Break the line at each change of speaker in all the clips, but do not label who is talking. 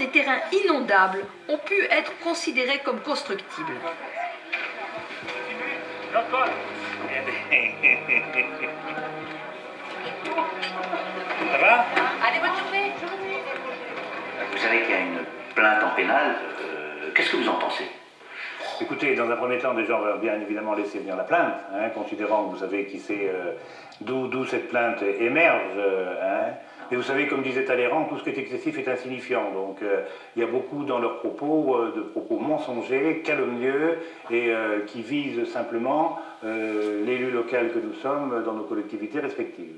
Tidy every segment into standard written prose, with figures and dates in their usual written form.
des terrains inondables ont pu être considérés comme constructibles.
Ça va?
Allez, bonne journée.
Vous savez qu'il y a une plainte en pénal. Qu'est-ce que vous en pensez?
Écoutez, dans un premier temps, déjà, on va bien évidemment laisser venir la plainte, hein, considérant que vous savez qui c'est, d'où cette plainte émerge. Et vous savez, comme disait Talleyrand, tout ce qui est excessif est insignifiant. Donc, il y a beaucoup dans leurs propos de propos mensongers, calomnieux, et qui visent simplement l'élu local que nous sommes dans nos collectivités respectives.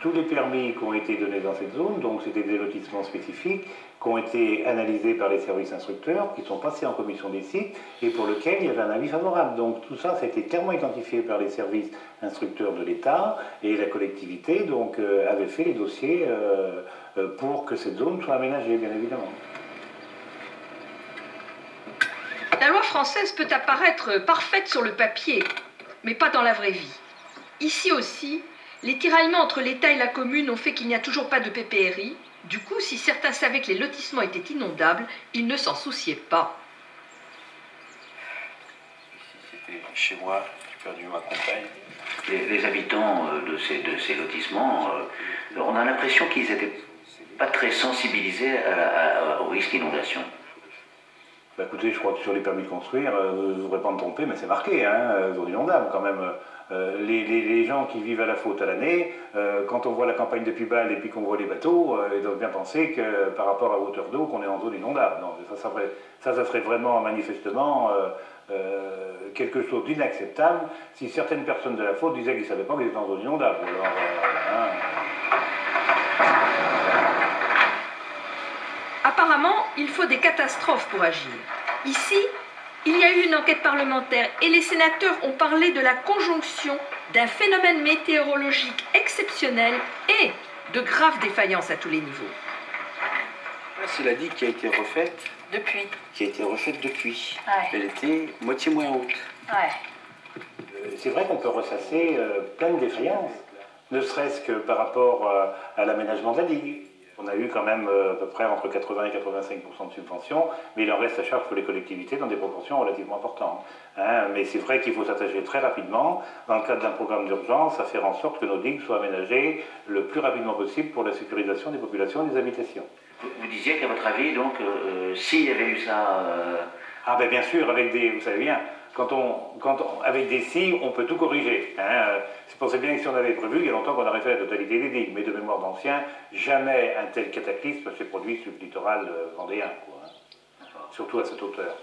Tous les permis qui ont été donnés dans cette zone, donc c'était des lotissements spécifiques, qui ont été analysés par les services instructeurs, qui sont passés en commission des sites, et pour lesquels il y avait un avis favorable. Donc tout ça, ça a été clairement identifié par les services instructeurs de l'État, et la collectivité donc, avait fait les dossiers pour que cette zone soit aménagée, bien évidemment.
La loi française peut apparaître parfaite sur le papier, mais pas dans la vraie vie. Ici aussi, les tiraillements entre l'État et la commune ont fait qu'il n'y a toujours pas de PPRI. Du coup, si certains savaient que les lotissements étaient inondables, ils ne s'en souciaient pas.
Si c'était chez moi, j'ai perdu ma compagne.
Les habitants de ces lotissements, on a l'impression qu'ils n'étaient pas très sensibilisés au risque d'inondation.
Bah écoutez, je crois que sur les permis de construire, vous ne voudrez pas me tromper, mais c'est marqué, zone inondable quand même. Les gens qui vivent à la faute à l'année, quand on voit la campagne de Pubal et puis qu'on voit les bateaux, ils doivent bien penser que par rapport à la hauteur d'eau, qu'on est en zone inondable. Non, ça serait vraiment manifestement quelque chose d'inacceptable si certaines personnes de la faute disaient qu'ils ne savaient pas qu'ils étaient en zone inondable. Alors,
Apparemment, il faut des catastrophes pour agir. Ici, il y a eu une enquête parlementaire et les sénateurs ont parlé de la conjonction d'un phénomène météorologique exceptionnel et de graves défaillances à tous les niveaux.
C'est la digue qui a été refaite.
Depuis.
Qui a été refaite depuis.
Ouais.
Elle était moitié moins haute.
Ouais.
c'est vrai qu'on peut ressasser plein de défaillances, ne serait-ce que par rapport à l'aménagement de la digue. On a eu quand même à peu près entre 80 et 85% de subventions, mais il en reste à charge pour les collectivités dans des proportions relativement importantes. Mais c'est vrai qu'il faut s'attacher très rapidement, dans le cadre d'un programme d'urgence, à faire en sorte que nos digues soient aménagées le plus rapidement possible pour la sécurisation des populations et des habitations.
Vous disiez qu'à votre avis, donc, s'il y avait eu ça...
Ah ben bien sûr, avec des, vous savez bien, avec des si, on peut tout corriger. Je pensais bien que si on avait prévu, il y a longtemps qu'on aurait fait la totalité des digues, mais de mémoire d'anciens, jamais un tel cataclysme s'est produit sur le littoral vendéen, quoi, surtout à cette hauteur.